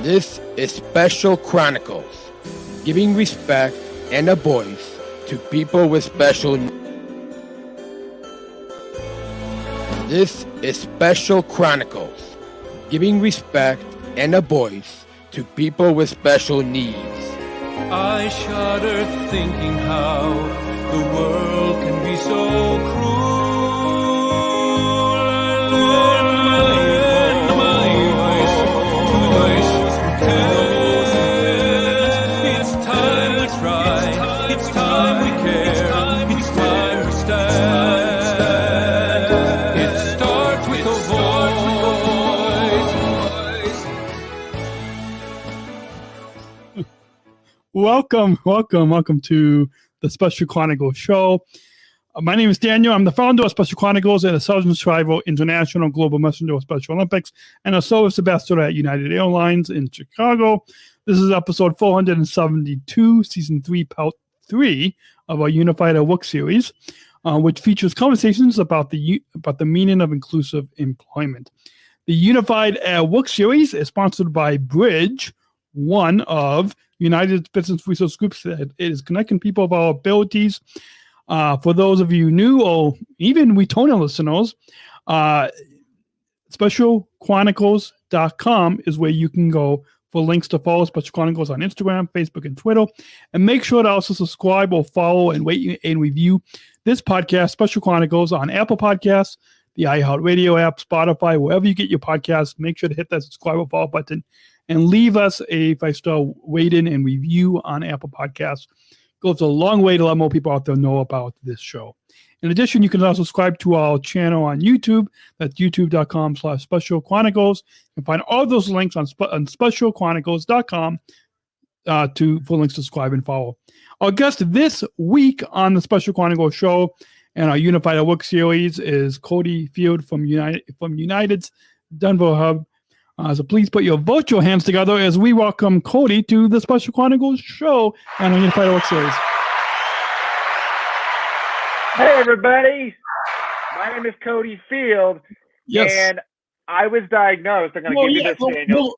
This is Special Chronicles, giving respect and a voice to people with special needs. This is Special Chronicles, giving respect and a voice to people with special needs. I shudder thinking how the world can be so cruel. It's time we try. It's time we care. It's time we stand. It starts with a voice. Welcome to the Special Chronicles show. My name is Daniel. I'm the founder of Special Chronicles and a Sergeant's Rival International Global Messenger of Special Olympics and a service ambassador at United Airlines in Chicago. This is episode 472, season 3, part 3 of our Unified at Work series, which features conversations about the meaning of inclusive employment. The Unified at Work series is sponsored by Bridge, one of United Business Resource Groups that is connecting people of our abilities. For those of you new or even returning listeners, specialchronicles.com is where you can go for links to follow Special Chronicles on Instagram, Facebook, and Twitter. And make sure to also subscribe or follow and rate and review this podcast, Special Chronicles, on Apple Podcasts, the iHeartRadio app, Spotify, wherever you get your podcasts. Make sure to hit that subscribe or follow button and leave us a 5-star rating and review on Apple Podcasts. Goes a long way to let more people out there know about this show. In addition, you can also subscribe to our channel on YouTube. That's youtube.com/Special Chronicles. You can find all those links on specialchronicles.com for links to subscribe and follow. Our guest this week on the Special Chronicles show and our Unified at Work series is Cody Field from United's Denver hub. So please put your virtual hands together as we welcome Cody to the Special Chronicles show and our Unified at Work series. Hey, everybody. My name is Cody Field. Yes. And I was diagnosed. I'm going to give you this, Daniel.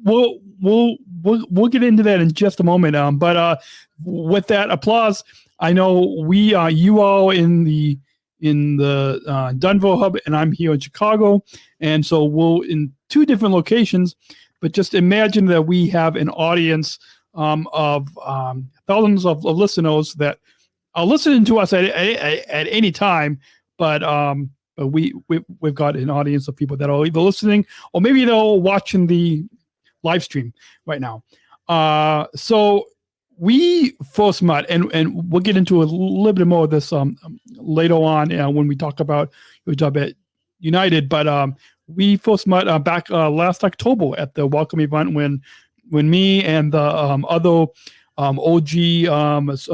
We'll get into that in just a moment. But with that applause, I know you all in the Denver hub, and I'm here in Chicago, and so we'll in two different locations. But just imagine that we have an audience of thousands of listeners that are listening to us at any time. But we've got an audience of people that are either listening or maybe they're watching the live stream right now. So we first met, and we'll get into a little bit more of this later on when we talk about your job at United. But we first met back last October at the welcome event when me and the other OG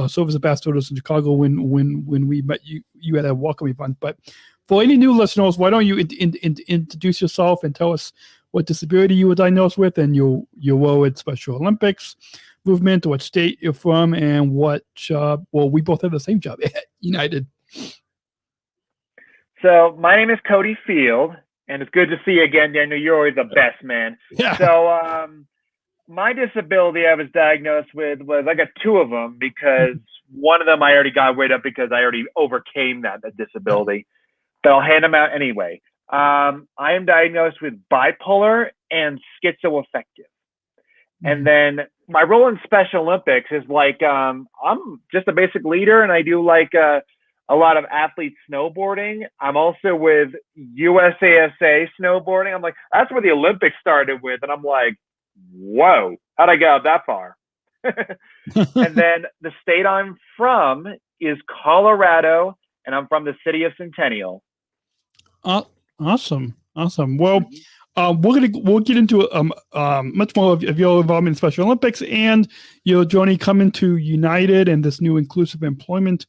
service ambassadors in Chicago when we met you at a welcome event. But for any new listeners, why don't you introduce yourself and tell us what disability you were diagnosed with and your role at Special Olympics movement, what state you're from, and what job. Well, we both have the same job at United. So my name is Cody Field, and it's good to see you again, Daniel. You're always the best, man. Yeah. So my disability I was diagnosed with was, I got two of them because one of them I already got rid of because I already overcame that disability. But I'll hand them out anyway. I am diagnosed with bipolar and schizoaffective. And then my role in Special Olympics is like, I'm just a basic leader, and I do like a lot of athlete snowboarding. I'm also with USASA snowboarding. I'm like, that's where the Olympics started with. And I'm like, whoa, how'd I get out that far? And then the state I'm from is Colorado, and I'm from the city of Centennial. Awesome. Well, we'll get into much more of your involvement in Special Olympics and your journey coming to United and this new inclusive employment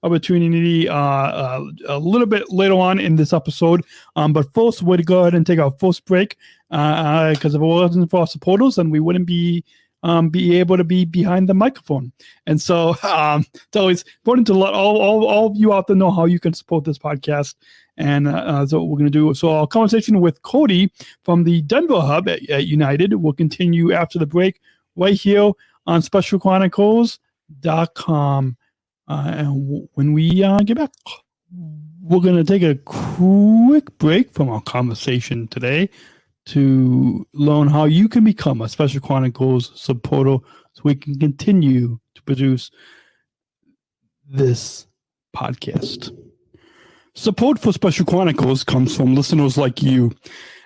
opportunity a little bit later on in this episode. But first, we'll go ahead and take our first break because if it wasn't for our supporters, then we wouldn't be be able to be behind the microphone. And so it's always important to let all of you out there know how you can support this podcast. And that's what we're going to do. So our conversation with Cody from the Denver hub at United will continue after the break right here on specialchronicles.com. And when we get back, we're going to take a quick break from our conversation today to learn how you can become a Special Chronicles supporter so we can continue to produce this podcast. Support for Special Chronicles comes from listeners like you.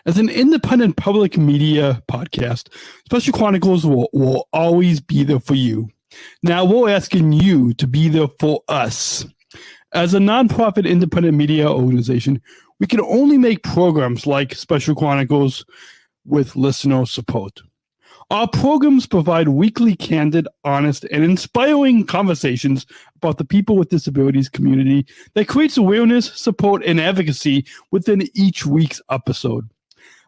As an independent public media podcast, Special Chronicles will always be there for you. Now we're asking you to be there for us. As a nonprofit independent media organization, we can only make programs like Special Chronicles with listener support. Our programs provide weekly, candid, honest, and inspiring conversations about the people with disabilities community that creates awareness, support, and advocacy within each week's episode.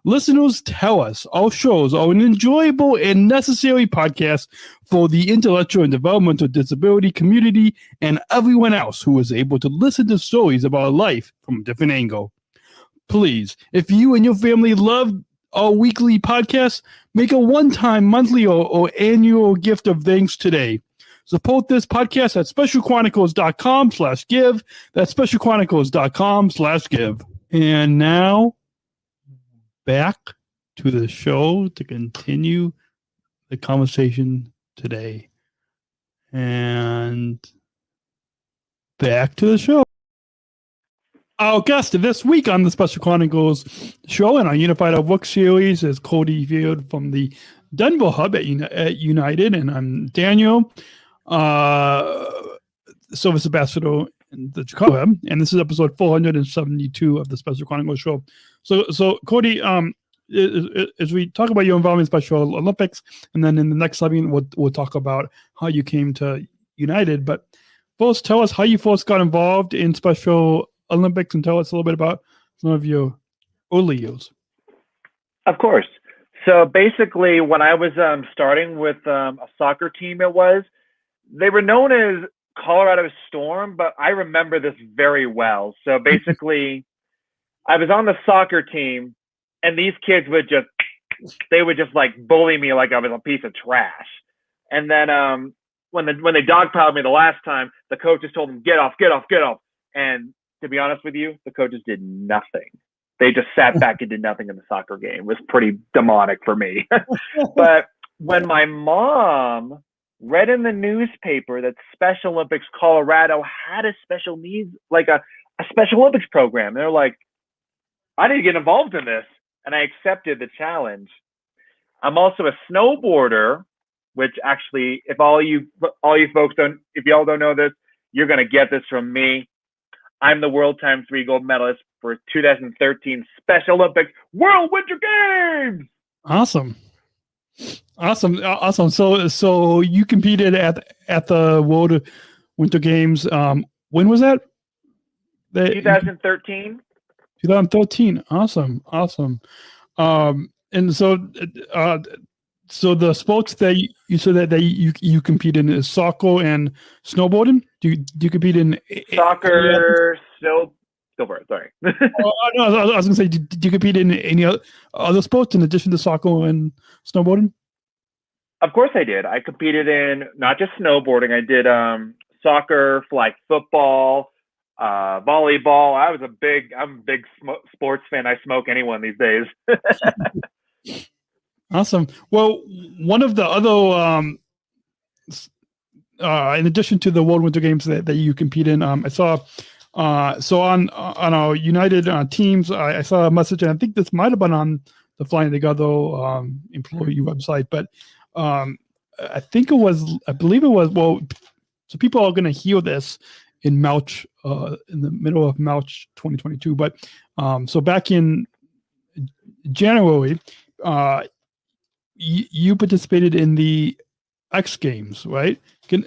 Listeners tell us our shows are an enjoyable and necessary podcast for the intellectual and developmental disability community and everyone else who is able to listen to stories about life from a different angle. Please, if you and your family love our weekly podcast, make a one-time, monthly, or annual gift of thanks today. Support this podcast at specialchronicles.com/give. That's specialchronicles.com/give. And now, back to the show to continue the conversation today. And back to the show. Our guest this week on the Special Chronicles show and our Unified Our Book series is Cody Field from the Denver hub at United, and I'm Daniel, Service Ambassador in the Chicago hub, and this is episode 472 of the Special Chronicles show. So Cody, as we talk about your involvement in Special Olympics, and then in the next segment we'll talk about how you came to United. But first, tell us how you first got involved in Special Olympics and tell us a little bit about some of your early years. Of course. So basically, when I was starting with a soccer team, they were known as Colorado Storm, but I remember this very well. So basically, I was on the soccer team, and these kids would just like bully me like I was a piece of trash. And then when they dogpiled me the last time, the coaches told them, get off. And to be honest with you, the coaches did nothing. They just sat back and did nothing in the soccer game. It was pretty demonic for me. But when my mom read in the newspaper that Special Olympics Colorado had a special needs, like a Special Olympics program, they're like, I need to get involved in this. And I accepted the challenge. I'm also a snowboarder, which actually, if all you folks if y'all don't know this, you're going to get this from me. I'm the world ×3 gold medalist for 2013 Special Olympics World Winter Games. Awesome. So you competed at the World Winter Games. When was that? 2013. 2013. Awesome. And so the sports that you said that you compete in is soccer and snowboarding. Do you compete in soccer? Go for it. Sorry. No, I was going to say, do you compete in any other sports in addition to soccer and snowboarding? Of course I did. I competed in not just snowboarding. I did soccer, flag football, volleyball. I'm a big sports fan. I smoke anyone these days. Awesome. Well, one of the other, in addition to the World Winter Games that you compete in, I saw, so on our United teams, I saw a message, and I think this might have been on the Flying Together employee website, but I believe it was, well, so people are going to hear this in March, in the middle of March 2022, but so back in January, you participated in the X Games, right? And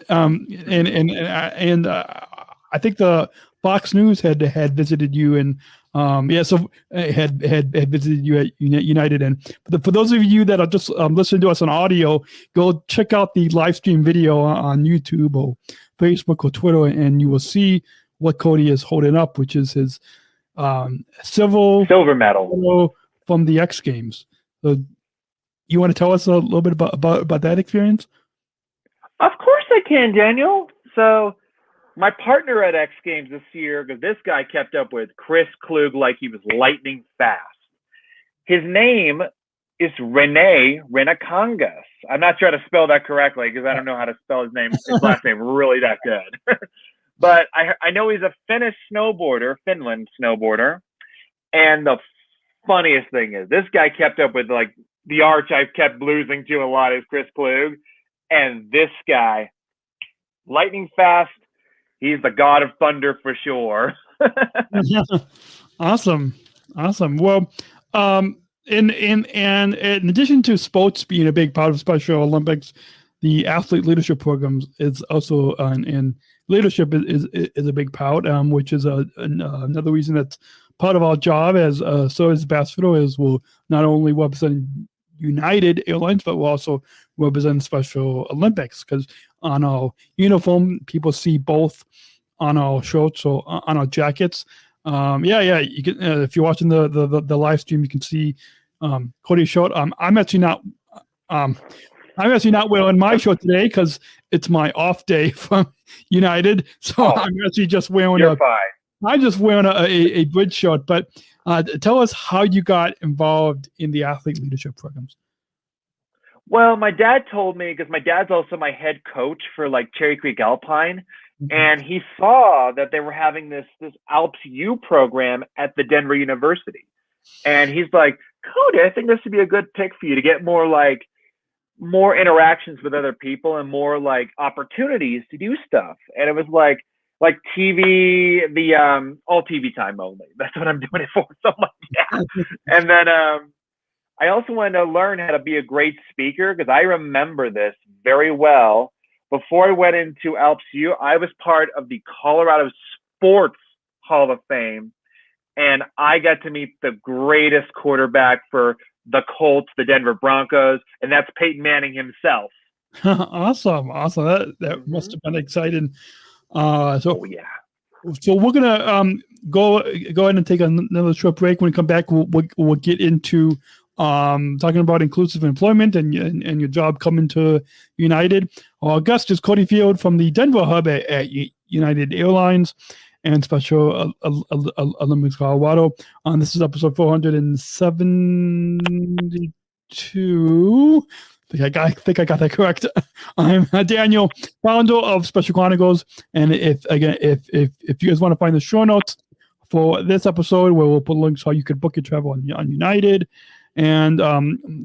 I think the Fox News had visited you, and So I had visited you at United, and for those of you that are just listening to us on audio, go check out the live stream video on YouTube or Facebook or Twitter, and you will see what Cody is holding up, which is his silver medal from the X Games. So, you want to tell us a little bit about that experience? Of course I can, Daniel. So my partner at X Games this year, because this guy kept up with Chris Klug like he was lightning fast. His name is Rene Renakangas. I'm not sure how to spell that correctly because I don't know how to spell his last name really that good. But I know he's a Finland snowboarder. And the funniest thing is this guy kept up with like the arch I've kept losing to a lot is Chris Klug. And this guy, lightning fast, he's the god of thunder for sure. Awesome. Well, in addition to sports being a big part of Special Olympics, the athlete leadership programs is also and leadership is a big part, which is another reason that's part of our job as service ambassador is we'll not only represent United Airlines, but we'll also represent Special Olympics because on our uniform, people see both on our shirts or on our jackets. You can if you're watching the live stream, you can see Cody's shirt. I'm actually not wearing my shirt today because it's my off day from United, so I'm actually just wearing a bridge shirt. But tell us how you got involved in the athlete leadership programs. Well, my dad told me because my dad's also my head coach for like Cherry Creek Alpine. And he saw that they were having this Alps U program at the Denver University. And he's like, Cody, I think this would be a good pick for you to get more interactions with other people and more like opportunities to do stuff. And it was like TV, all TV time only. That's what I'm doing it for. So I'm like, yeah. And then I also wanted to learn how to be a great speaker because I remember this very well. Before I went into Alps U, I was part of the Colorado Sports Hall of Fame, and I got to meet the greatest quarterback for the Colts, the Denver Broncos, and that's Peyton Manning himself. Awesome. That must have been exciting. So we're gonna go ahead and take another short break. When we come back, we'll get into talking about inclusive employment and your job coming to United. Our guest is Cody Field from the Denver hub at United Airlines and Special Olympics Colorado. This is episode 472. I think I got that correct. I'm Daniel, founder of Special Chronicles, and if you guys want to find the show notes for this episode, where we'll put links how you could book your travel on United. And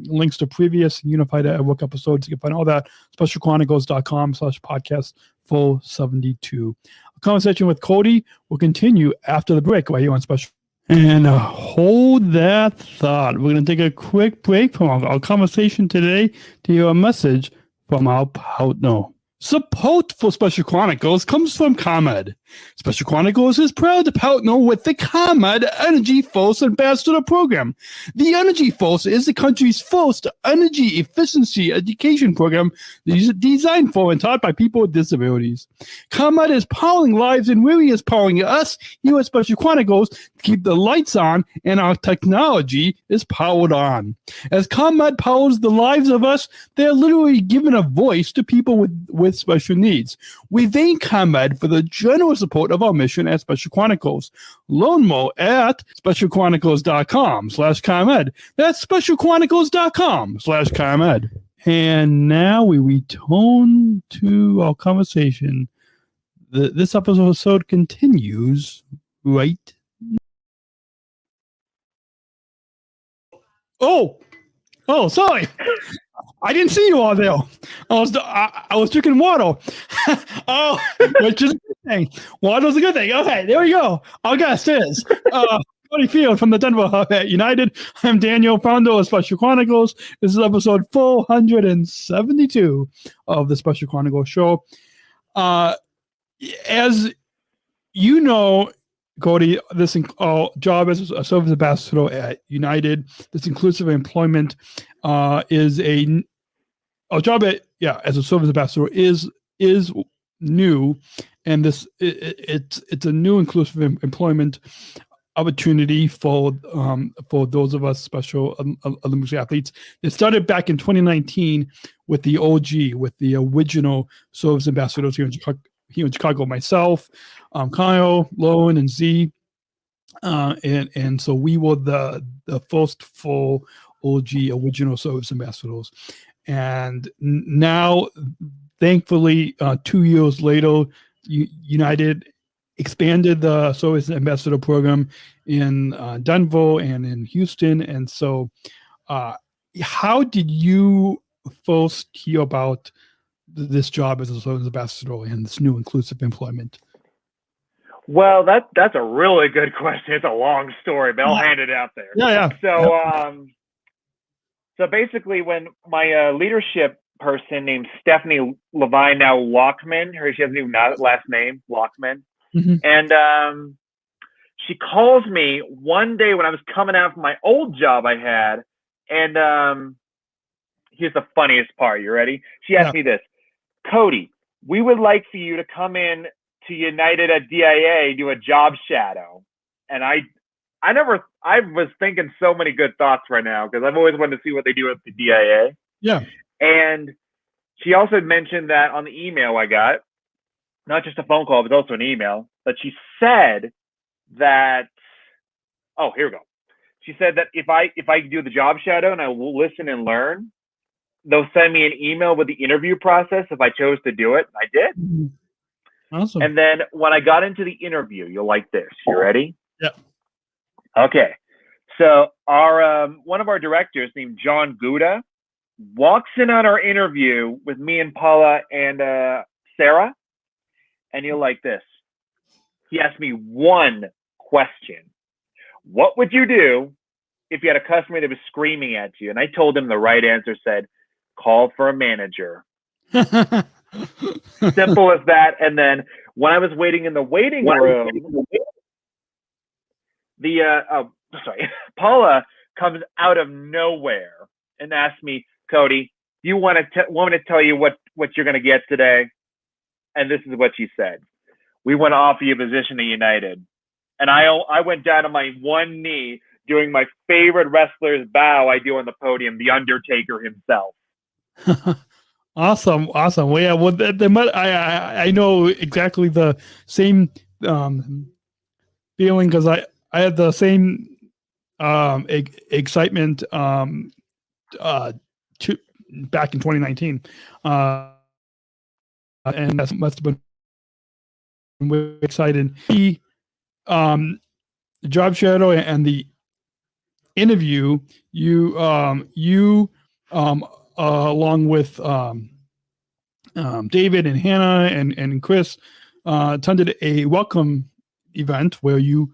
links to previous Unified at Work episodes. You can find all that specialchronicles.com/podcast 472. A conversation with Cody will continue after the break right here on Special. And hold that thought. We're going to take a quick break from our conversation today to hear a message from our partner. Support for Special Chronicles comes from ComEd. Special Chronicles is proud to partner with the ComEd Energy Force Ambassador Program. The Energy Force is the country's first energy efficiency education program designed for and taught by people with disabilities. ComEd is powering lives and really is powering us here at Special Chronicles to keep the lights on and our technology is powered on. As ComEd powers the lives of us, they're literally giving a voice to people with special needs. We thank ComEd for the generous support of our mission at Special Chronicles. Learn more at specialchronicles.com/ComEd. That's specialchronicles.com/ComEd. And now we return to our conversation. This episode continues right now. Oh, sorry. I didn't see you all there. I was drinking water. Which is a good thing. Water's a good thing. Okay, there we go. Our guest is Cody Field from the Denver hub at United. I'm Daniel, founder of Special Chronicles. This is episode 472 of the Special Chronicles show. As you know, Cody, this job as a service ambassador at United, this inclusive employment is a job as a service ambassador is new, and it's a new inclusive employment opportunity for those of us special Olympics athletes. It started back in 2019 with the original service ambassadors here in Chicago, myself, Kyle, Lowen, and Z, and so we were the first full OG original service ambassadors, and now, thankfully, 2 years later, United expanded the service ambassador program in Denver and in Houston, and so how did you first hear about this job as a service ambassador and this new inclusive employment? Well, that's a really good question. It's a long story, but I'll hand it out there. Yeah. So basically, when my leadership person named Stephanie Levine, now Lockman, she has a new last name, Lockman, and she calls me one day when I was coming out from my old job I had, and here's the funniest part. You ready? She asked me this, Cody, we would like for you to come in to United at DIA, do a job shadow. And I was thinking so many good thoughts right now because I've always wanted to see what they do at the DIA. Yeah. And she also mentioned that on the email I got, not just a phone call, but also an email, but she said that, here we go. She said that if I do the job shadow and I will listen and learn, they'll send me an email with the interview process if I chose to do it. I did. Awesome. And then when I got into the interview, you'll like this. You ready? Yeah. Okay. So our one of our directors named John Gouda walks in on our interview with me and Paula and Sarah, and you'll like this. He asked me one question. What would you do if you had a customer that was screaming at you? And I told him the right answer said, call for a manager. Simple as that. And then when I was waiting in the waiting room, Paula comes out of nowhere and asks me, Cody, do you want me to tell you what you're going to get today? And this is what she said. We want to offer you a position at United. And I went down on my one knee doing my favorite wrestler's bow I do on the podium, The Undertaker himself. Awesome. Well, yeah. Well, I know exactly the same feeling because I had the same excitement back in 2019, and that must have been really exciting. The job shadow and the interview, you along with David and Hannah and Chris attended a welcome event where you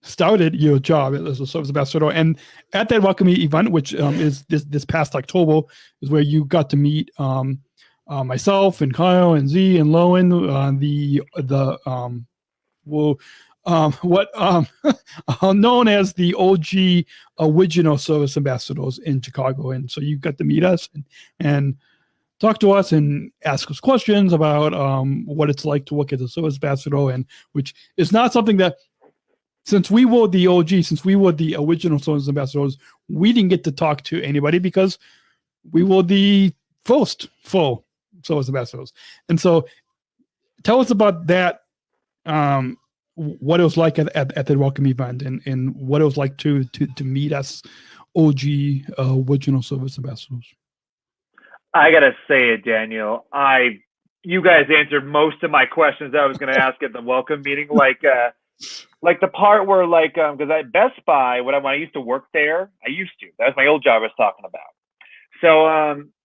started your job as a service ambassador. And at that welcome event, which is this past October, is where you got to meet myself and Kyle and Z and Lowen, known as the OG original service ambassadors in Chicago. And so you got to meet us and talk to us and ask us questions about what it's like to work as a service ambassador, and which is not something that, since we were the OG, since we were the original service ambassadors, we didn't get to talk to anybody because we were the first full service ambassadors. And so tell us about that, what it was like at the welcome event, and what it was like to meet us OG original service ambassadors. I gotta say it, Daniel. You guys answered most of my questions I was going to ask at the welcome meeting. Like the part where because at Best Buy, when I used to work there, that was my old job I was talking about. So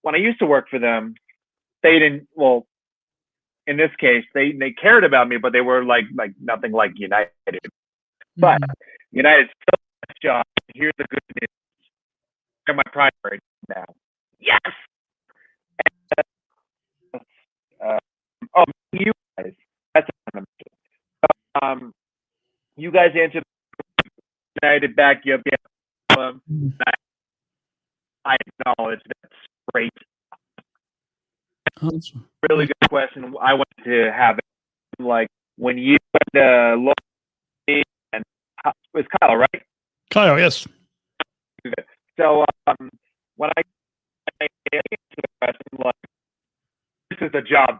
when I used to work for them, they didn't. Well, in this case, they cared about me, but they were like nothing like United. But United's still the best job. Here's the good news. They're my primary now. Yes. You guys. That's you guys answered. United back you up. Yeah. I acknowledge that's great. Really good question. I wanted to have it like when you went to look and it was Kyle, right? Kyle, yes. So when I answer the question, like, this is a job.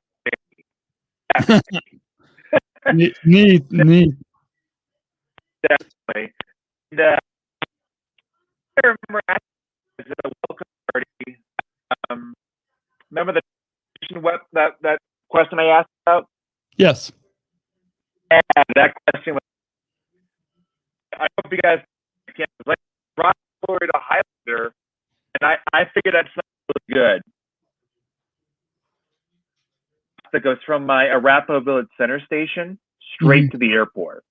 Neat. Definitely. And, I remember after the welcome party. Remember that question I asked about? Yes. And that question was, I hope you guys can like Rock Florida Highlander, and I figured that sounded really good. That goes from my Arapahoe Village Center station straight to the airport.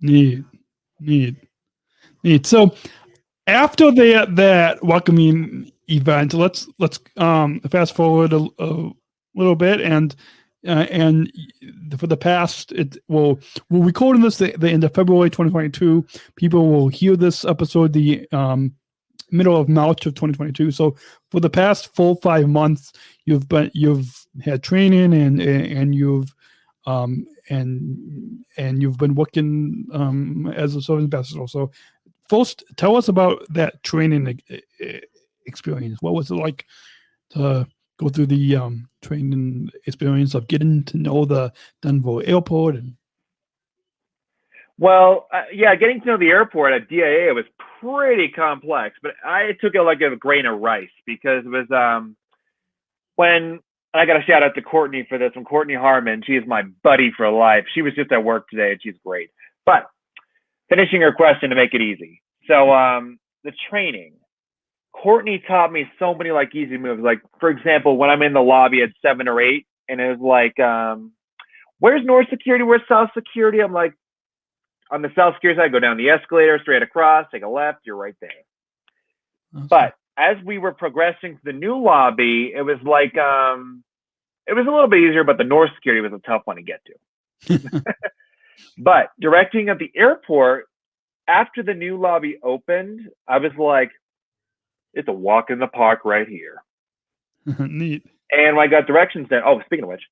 Neat. So after that welcoming event, let's fast forward a little bit and for the past, we're recording this the end of February 2022. People will hear this episode the middle of March of 2022. So for the past 4-5 months, you've had training and you've you've been working as a service ambassador. So first, tell us about that training experience. What was it like to go through the training experience of getting to know the Denver airport? Well, getting to know the airport at DIA was pretty complex, but I took it like a grain of rice because it was when I got a shout out to Courtney for this one. Courtney Harmon, she is my buddy for life. She was just at work today and she's great. But finishing her question to make it easy. So the training. Courtney taught me so many like easy moves. Like, for example, when I'm in the lobby at 7 or 8 and it was like, where's North Security? Where's South Security? I'm like, on the South Security side, go down the escalator, straight across, take a left, you're right there. Okay. But as we were progressing to the new lobby, it was like, it was a little bit easier, but the North Security was a tough one to get to. But directing at the airport, after the new lobby opened, I was like, it's a walk in the park right here. Neat. And when I got directions then, speaking of which,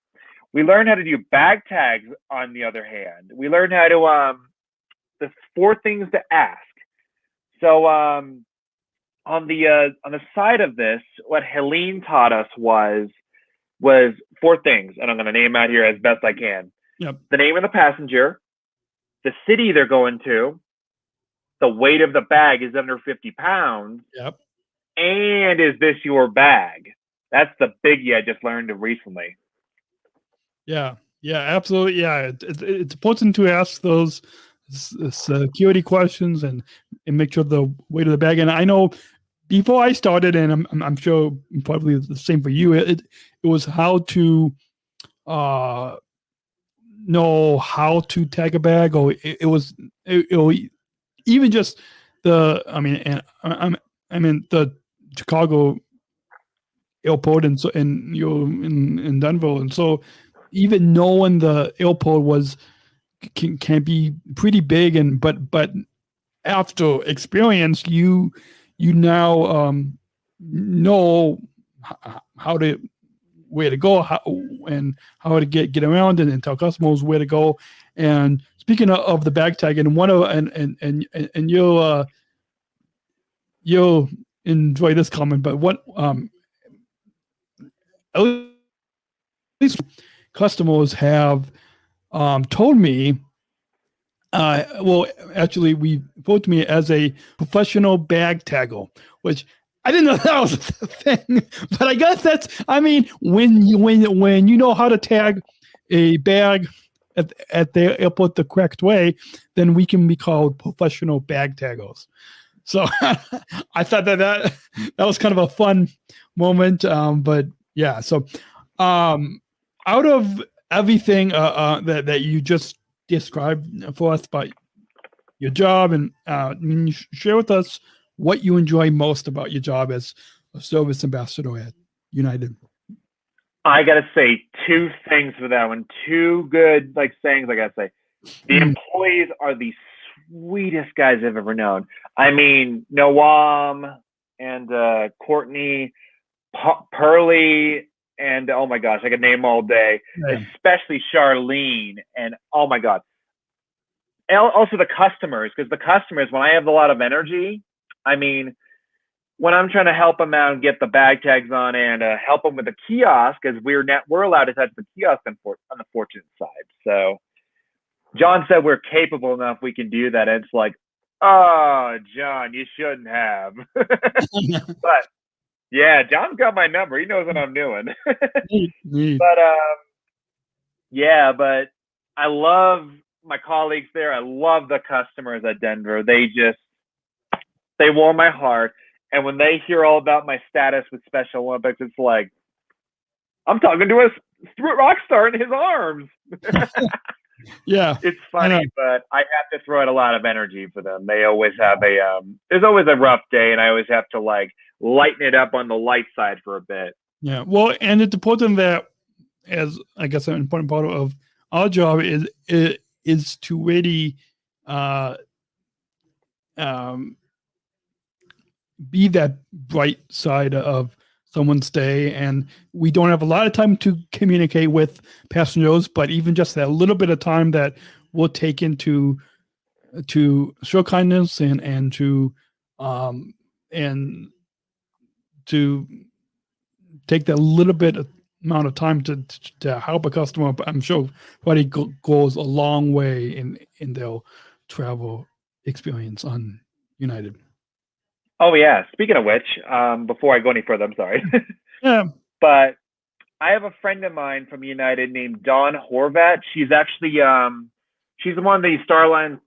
we learned how to do bag tags on the other hand. We learned how to, the 4 things to ask. So on the side of this, what Helene taught us was 4 things, and I'm going to name out here as best I can. Yep. The name of the passenger, the city they're going to, the weight of the bag is under 50 pounds. Yep. And is this your bag? That's the biggie I just learned recently. Yeah, absolutely. Yeah, it's important to ask those security questions and make sure the weight of the bag. And I know before I started, and I'm sure probably the same for you, it was how to know how to tag a bag, or it was even just the the Chicago airport and you're in Denver, and so even knowing the airport can be pretty big, but after experience you now know where to go, how to get around and tell customers where to go. And speaking of the bag tag, and and you'll enjoy this comment, but what at least customers have told me, actually referred to me as a professional bag tagger, which I didn't know that was a thing, but I guess when you know how to tag a bag at the airport the correct way, then we can be called professional bag taggers. So I thought that was kind of a fun moment. But yeah, so out of everything that you just described for us about your job, and you share with us what you enjoy most about your job as a service ambassador at United. I gotta say 2 things for that one. 2 good sayings I gotta say. The employees are the sweetest guys I've ever known. I mean, Noam and Courtney, Pearlie, and oh my gosh, I could name all day. Yeah. Especially Charlene, and oh my god. Also the customers, because the customers, when I have a lot of energy, I mean, when I'm trying to help them out and get the bag tags on and help them with the kiosk, because we're allowed to touch the kiosk on the fortunate side. So John said we're capable enough we can do that. And it's like, oh, John, you shouldn't have. But yeah, John's got my number. He knows what I'm doing. But yeah, but I love my colleagues there. I love the customers at Denver. They warm my heart. And when they hear all about my status with Special Olympics, it's like, I'm talking to a rock star in his arms. Yeah. It's funny, but I have to throw out a lot of energy for them. They always have there's always a rough day, and I always have to like lighten it up on the light side for a bit. Yeah. Well, and it's important that, as I guess an important part of our job is to really be that bright side of someone's day. And we don't have a lot of time to communicate with passengers, but even just that little bit of time that we'll take into to show kindness and to take that little bit amount of time to help a customer, I'm sure probably goes a long way in their travel experience on United. Oh yeah. Speaking of which, before I go any further, I'm sorry. Yeah. But I have a friend of mine from United named Dawn Horvat. She's actually she's one of the Starline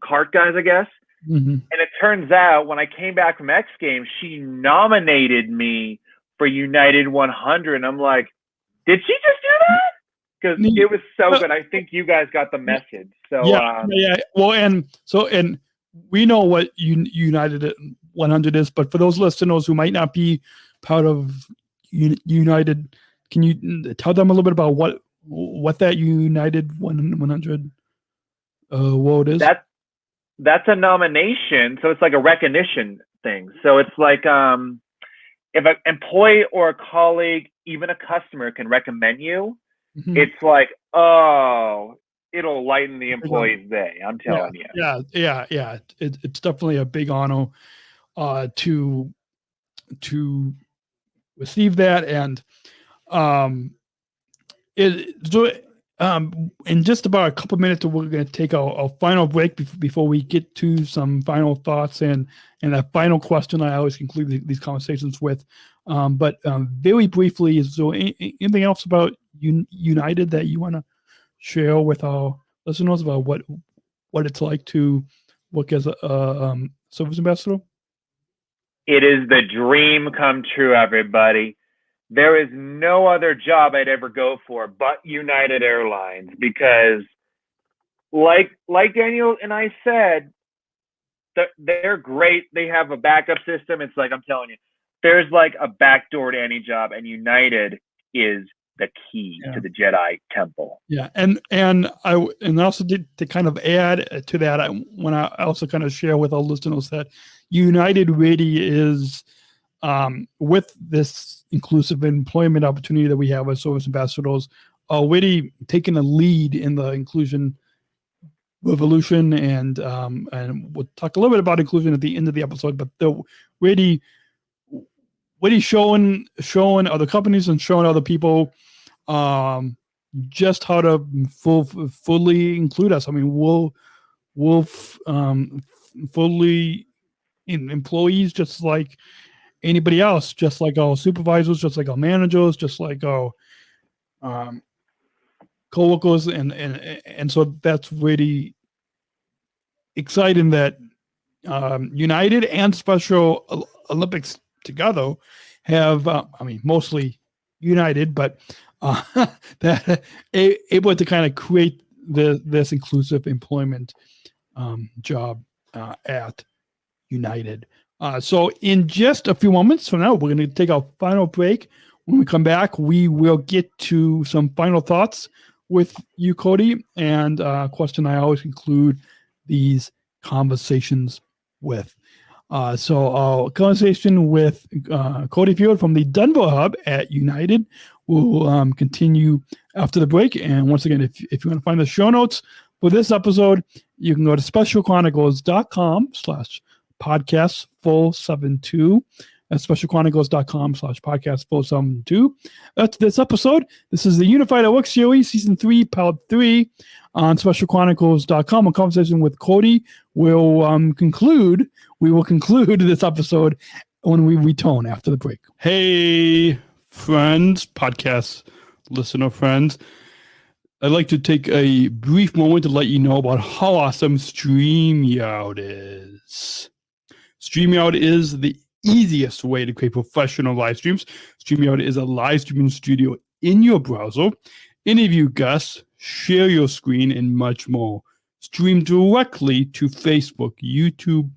cart guys, I guess. Mm-hmm. And it turns out when I came back from X Games, she nominated me for United 100. And I'm like, did she just do that? Because it was so good. I think you guys got the message. So yeah. Well, and we know what United 100 is, but for those listeners who might not be part of United, can you tell them a little bit about what that United 100 award is? That's a nomination, so it's like a recognition thing. So it's like if an employee or a colleague, even a customer, can recommend you, mm-hmm. It's like, oh, it'll lighten the employee's day. I'm telling you. Yeah. It's definitely a big honor to receive that, and in just about a couple minutes, we're going to take our final break before we get to some final thoughts and a final question I always conclude these conversations with. But very briefly, is there anything else about United that you want to share with our listeners about what it's like to work as a service ambassador? It is the dream come true, everybody. There is no other job I'd ever go for but United Airlines, because like Daniel and I said, they're great. They have a backup system. It's like, I'm telling you, there's like a back door to any job, and United is the key to the Jedi Temple. Yeah, and also to kind of add to that, I want to also kind of share with our listeners that United really is, with this inclusive employment opportunity that we have as service ambassadors, already taking a lead in the inclusion revolution, and we'll talk a little bit about inclusion at the end of the episode, but they're really showing other companies and showing other people just how to fully include us. I mean, we'll fully employees just like anybody else, just like our supervisors, just like our managers, just like our coworkers, and so that's really exciting that United and Special Olympics together have, mostly United, but that able to kind of create this inclusive employment job at United. So in just a few moments from now, we're going to take our final break. When we come back, we will get to some final thoughts with you, Cody, and a question I always conclude these conversations with. So conversation with Cody Field from the Denver hub at United will continue after the break. And once again, if you want to find the show notes for this episode, you can go to specialchronicles.com/podcast472. That's specialchronicles.com/podcast472. That's this episode. This is the Unified at Work series, season 3, part 3 on specialchronicles.com. A conversation with Cody will conclude. We will conclude this episode when we return after the break. Hey, friends, podcast listener friends. I'd like to take a brief moment to let you know about how awesome StreamYard is. StreamYard is the easiest way to create professional live streams. StreamYard is a live streaming studio in your browser. Interview guests, share your screen, and much more. Stream directly to Facebook, YouTube,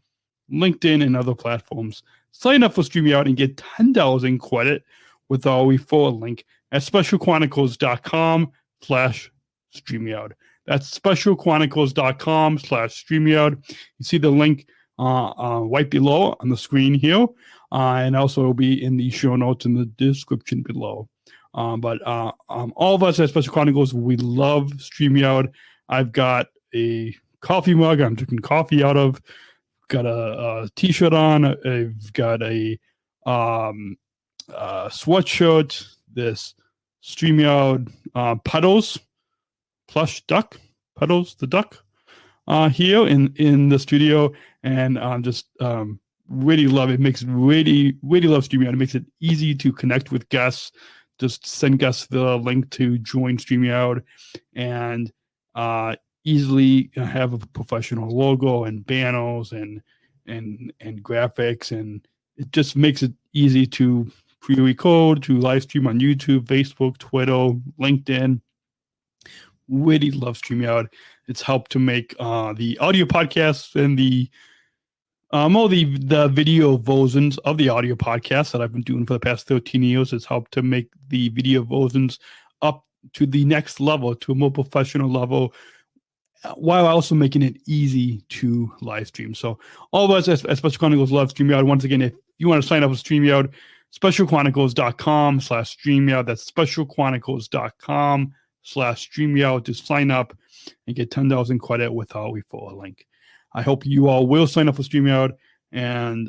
LinkedIn, and other platforms. Sign up for StreamYard and get $10 in credit with our referral link at specialchronicles.com/StreamYard. That's specialchronicles.com/StreamYard. You see the link right below on the screen here, and also will be in the show notes in the description below. But all of us at Special Chronicles, we love StreamYard. I've got a coffee mug I'm drinking coffee out of. Got a t-shirt on. I've got a sweatshirt. This StreamYard Puddles plush duck. Puddles the duck here in the studio, and just really love it. It makes really love StreamYard. It makes it easy to connect with guests. Just send guests the link to join StreamYard, and easily have a professional logo and banners and graphics, and it just makes it easy to pre-record, to live stream on YouTube, Facebook, Twitter, LinkedIn. Really love StreamYard. It's helped to make the audio podcasts and the video versions of the audio podcasts that I've been doing for the past 13 years. It's helped to make the video versions up to the next level, to a more professional level, while also making it easy to live stream. So all of us at Special Chronicles love StreamYard. Once again, if you want to sign up with StreamYard, specialchronicles.com/StreamYard. That's specialchronicles.com/StreamYard to sign up and get $10 in credit with our referral link. I hope you all will sign up for StreamYard, and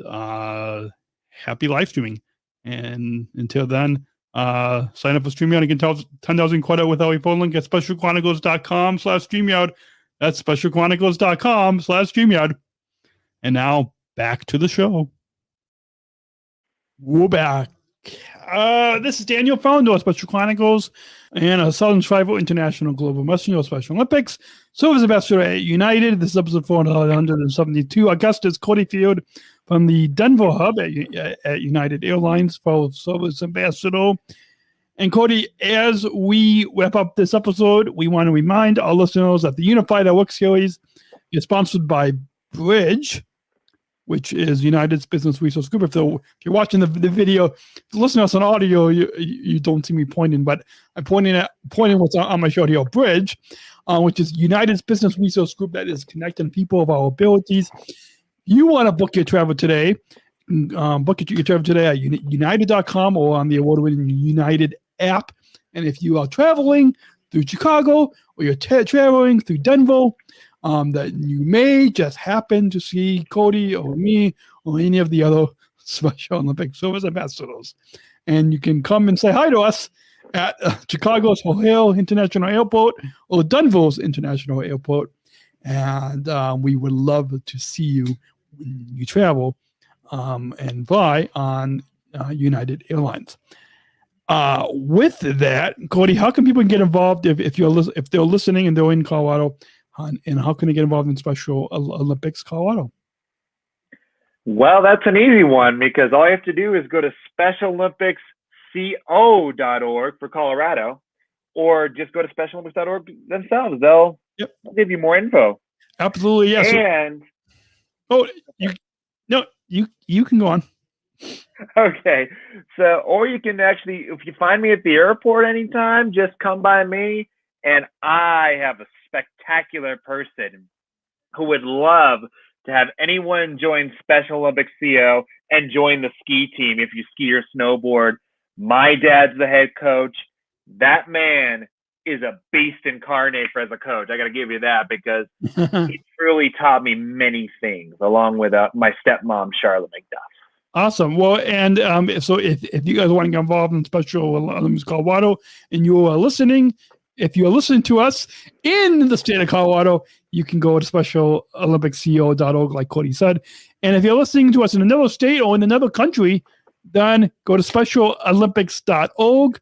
happy live streaming. And until then, sign up for StreamYard and get $10 in credit with our referral link at specialchronicles.com/StreamYard. That's specialchronicles.com/StreamYard. And now back to the show. We're back. This is Daniel, founder of Special Chronicles and a Southern Tribal International Global Messenger of Special Olympics, service ambassador at United. This is episode 472. Our guest is Cody Field from the Denver hub at United Airlines, fellow service ambassador. And Cody, as we wrap up this episode, we want to remind our listeners that the Unified at Work series is sponsored by Bridge, which is United's business resource group. If you're watching the video, if you listen to us on audio, you don't see me pointing, but I'm pointing what's on my show here, Bridge, which is United's business resource group that is connecting people of our abilities. You want to book your travel today, book your travel today at united.com or on the award-winning United app. And if you are traveling through Chicago or you're traveling through Denver, that you may just happen to see Cody or me or any of the other Special Olympic service ambassadors, and you can come and say hi to us at Chicago's O'Hare International Airport or Denver's International Airport, and we would love to see you when you travel and fly on United Airlines. With that, Cody, how can people get involved if they're listening and they're in Colorado? And how can they get involved in Special Olympics Colorado? Well, that's an easy one, because all you have to do is go to specialolympicsco.org for Colorado, or just go to specialolympics.org themselves. They'll give you more info. Absolutely, yes. And you can go on. Okay, so or you can actually, if you find me at the airport anytime, just come by me And I have a spectacular person who would love to have anyone join Special Olympics CO and join the ski team if you ski or snowboard. My dad's the head coach. That man is a beast incarnate as a coach. I got to give you that because he truly taught me many things, along with my stepmom, Charlotte McDuff. Awesome. Well, and so if you guys want to get involved in Special Olympics Colorado and you are listening, if you're listening to us in the state of Colorado, you can go to specialolympicsco.org, like Cody said. And if you're listening to us in another state or in another country, then go to specialolympics.org.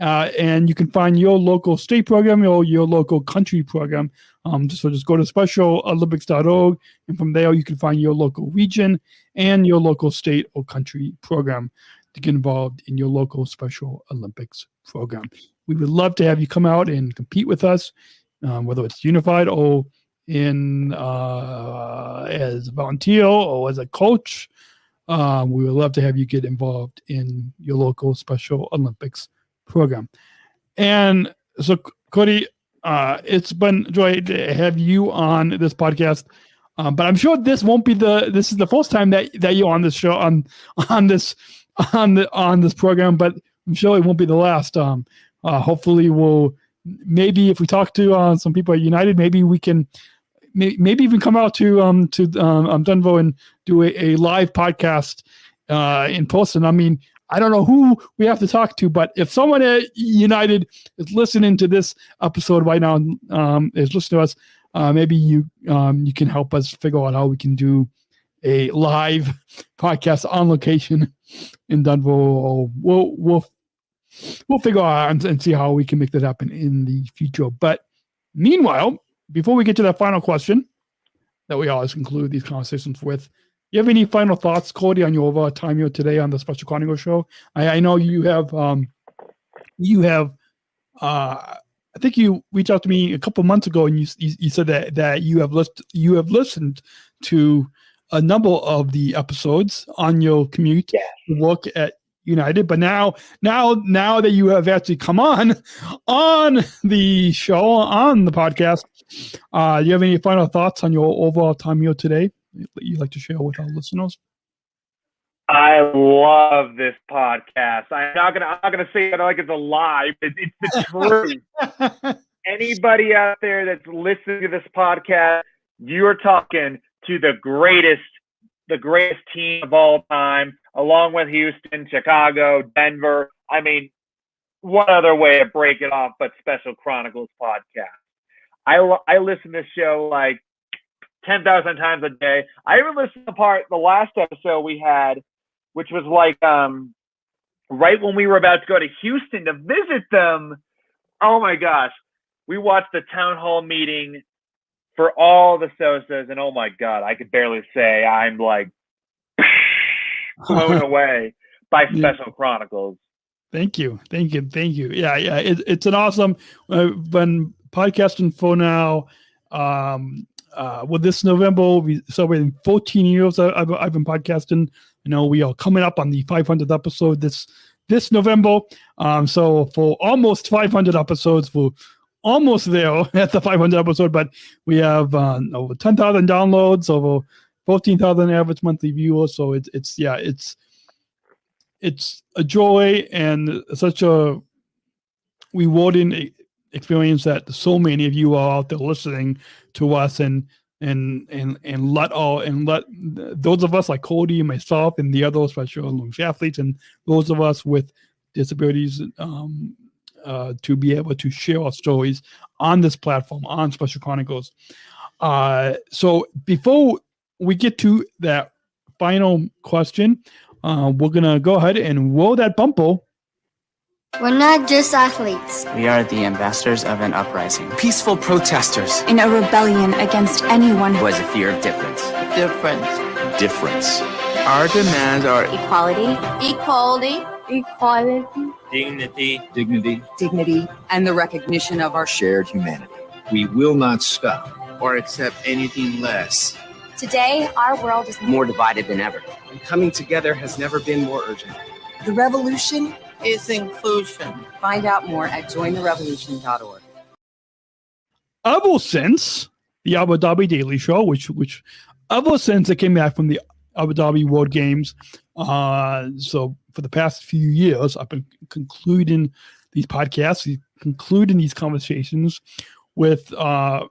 And you can find your local state program or your local country program. So just go to specialolympics.org, and from there you can find your local region and your local state or country program to get involved in your local Special Olympics program. We would love to have you come out and compete with us, whether it's unified or in as a volunteer or as a coach. We would love to have you get involved in your local Special Olympics program. And so, Cody, it's been a joy to have you on this podcast. But I'm sure this won't be this is the first time that you're on this show on this program, but I'm sure it won't be the last. Hopefully maybe if we talk to some people at United, maybe we can maybe even come out to Denver and do a live podcast in person. I mean, I don't know who we have to talk to, but if someone at United is listening to this episode right now, is listening to us, maybe you can help us figure out how we can do a live podcast on location in Denver. Or we'll figure out and see how we can make that happen in the future. But meanwhile, before we get to that final question that we always conclude these conversations with, you have any final thoughts, Cody, on your overall time here today on the Special Chronicles show? I know you have. I think you reached out to me a couple months ago, and you said that you have listened to a number of the episodes on your commute to work at United. But now that you have actually come on the show, on the podcast, do you have any final thoughts on your overall time here today that you'd like to share with our listeners? I love this podcast. I'm not gonna say it like it's a lie. It's the truth. Anybody out there that's listening to this podcast, you're talking to the greatest team of all time, along with Houston, Chicago, Denver. I mean, what other way to break it off but Special Chronicles Podcast? I listen to this show like 10,000 times a day. I even listened to the last episode we had, which was like right when we were about to go to Houston to visit them. Oh my gosh. We watched the town hall meeting for all the SOSAs, and oh my God, I could barely say I'm like blown away by Special Chronicles. Thank you. Yeah. It's an awesome, been podcasting for now. With this November, we celebrating 14 years. I've been podcasting. You know, we are coming up on the 500th episode this November. So for almost 500 episodes, we're almost there at the 500 episode. But we have over 10,000 downloads, over 14,000 average monthly viewers. So it's a joy and such a rewarding experience that so many of you are out there listening to us and let those of us like Cody and myself and the other Special Olympics athletes and those of us with disabilities to be able to share our stories on this platform, on Special Chronicles. So before we get to that final question, we're gonna go ahead and roll that bumper. We're not just athletes. We are the ambassadors of an uprising. Peaceful protesters. In a rebellion against anyone who has a fear of difference. Difference. Our demands are Equality. dignity, and the recognition of our shared humanity. We will not stop or accept anything less. Today, our world is more divided than ever. And coming together has never been more urgent. The revolution is inclusion. Find out more at jointherevolution.org. ever since the Abu Dhabi Daily Show, which ever since it came back from the Abu Dhabi World Games, so for the past few years, I've been concluding these podcasts, concluding these conversations with a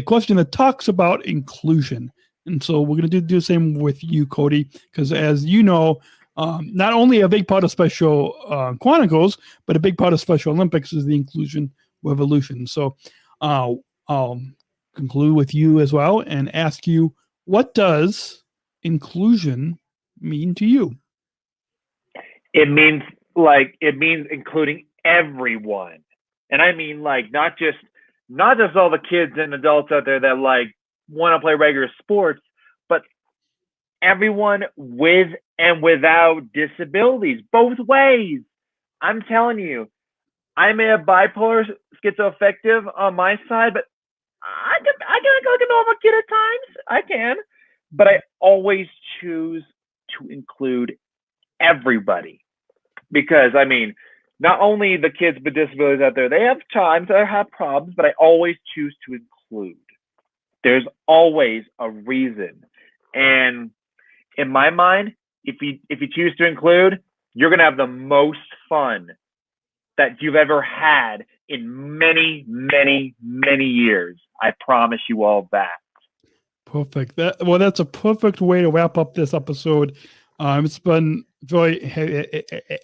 question that talks about inclusion. And so we're going to do the same with you, Cody, because as you know, not only a big part of Special Chronicles, but a big part of Special Olympics is the inclusion revolution. So I'll conclude with you as well and ask you, what does inclusion mean to you? It means including everyone. And I mean like not just all the kids and adults out there that like want to play regular sports, but everyone with and without disabilities, both ways. I'm telling you, I may have bipolar schizoaffective on my side, but I can go like a normal kid at times. I can, but I always choose to include everybody, because I mean, not only the kids with disabilities out there, they have times that have problems, but I always choose to include. There's always a reason, and in my mind, if you choose to include, you're gonna have the most fun that you've ever had in many, many, many years. I promise you all that. Perfect. That's a perfect way to wrap up this episode. It's been joy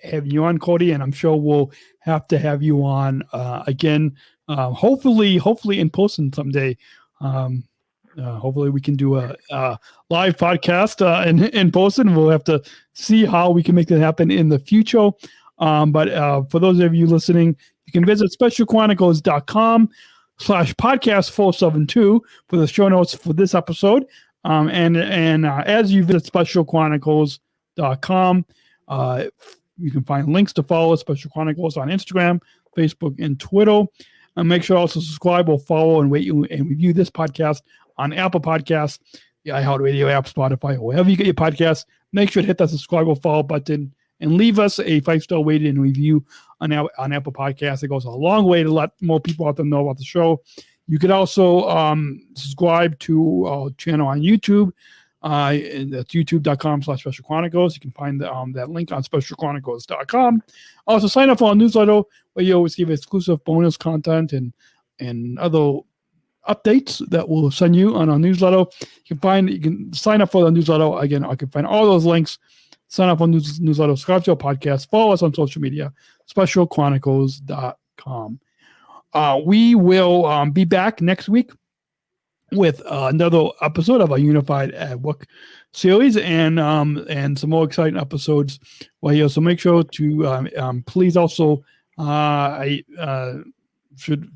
having you on, Cody, and I'm sure we'll have to have you on again. Hopefully in person someday. Hopefully we can do a live podcast in person. We'll have to see how we can make that happen in the future. But for those of you listening, you can visit specialchronicles.com/podcast472 for the show notes for this episode. And as you visit specialchronicles.com, you can find links to follow Special Chronicles on Instagram, Facebook, and Twitter. And make sure to also subscribe or follow and rate and review this podcast on Apple Podcasts, the iHeartRadio app, Spotify, or wherever you get your podcasts. Make sure to hit that subscribe or follow button and leave us a 5-star rating and review on Apple Podcasts. It goes a long way to let more people out there know about the show. You can also subscribe to our channel on YouTube. And that's youtube.com/Special Chronicles. You can find that link on specialchronicles.com. Also, sign up for our newsletter where you always give exclusive bonus content and other updates that we'll send you on our newsletter. You can sign up for the newsletter. Again, I can find all those links. Sign up on newsletter, subscribe to our podcast, follow us on social media, specialchronicles.com. We will be back next week with another episode of our Unified at Work series and some more exciting episodes right here. So make sure to please also, I should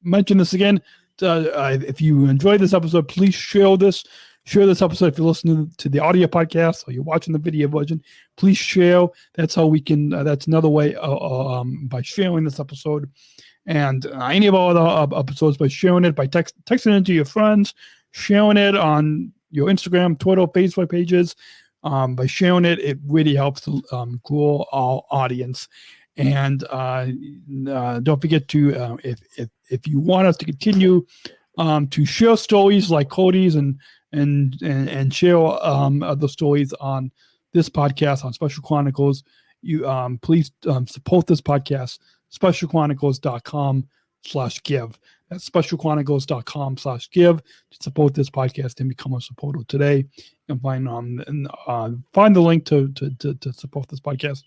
mention this again. If you enjoyed this episode, please share this episode. If you're listening to the audio podcast or you're watching the video version, please share. That's how we can, that's another way by sharing this episode. And any of our other episodes, by sharing it, by texting it to your friends, sharing it on your Instagram, Twitter, Facebook pages. By sharing it, it really helps to grow our audience. And don't forget to, if you want us to continue to share stories like Cody's and share other stories on this podcast on Special Chronicles, you please support this podcast. specialchronicles.com/give. That's specialchronicles.com/give to support this podcast and become a supporter today. You can find the link to support this podcast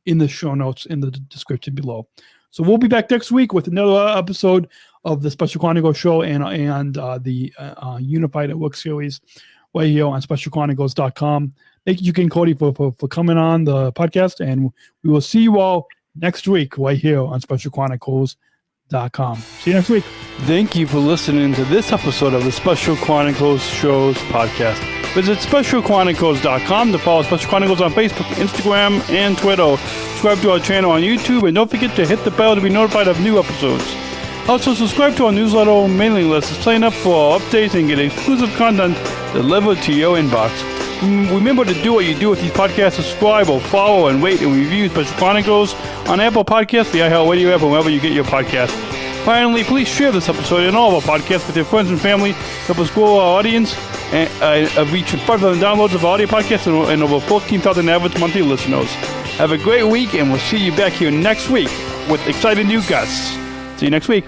in the show notes in the description below. So we'll be back next week with another episode of the Special Chronicles show and the Unified at Work series right here on specialchronicles.com. Thank you again, Cody, for coming on the podcast, and we will see you all next week right here on specialchronicles.com. See you next week. Thank you for listening to this episode of the Special Chronicles Shows podcast. Visit specialchronicles.com to follow Special Chronicles on Facebook, Instagram, and Twitter. Subscribe to our channel on YouTube, and don't forget to hit the bell to be notified of new episodes. Also, subscribe to our newsletter mailing list to sign up for our updates and get exclusive content delivered to your inbox. Remember to do what you do with these podcasts. Subscribe or follow and rate and review Special Chronicles on Apple Podcasts, the iHeartRadio app, or wherever you get your podcasts. Finally, please share this episode and all of our podcasts with your friends and family. Help us grow our audience and reach 5,000 downloads of our audio podcasts and over 14,000 average monthly listeners. Have a great week, and we'll see you back here next week with exciting new guests. See you next week.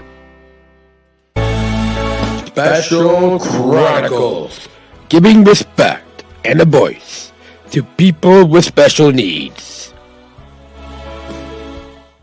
Special Chronicles, giving respect and a voice to people with special needs.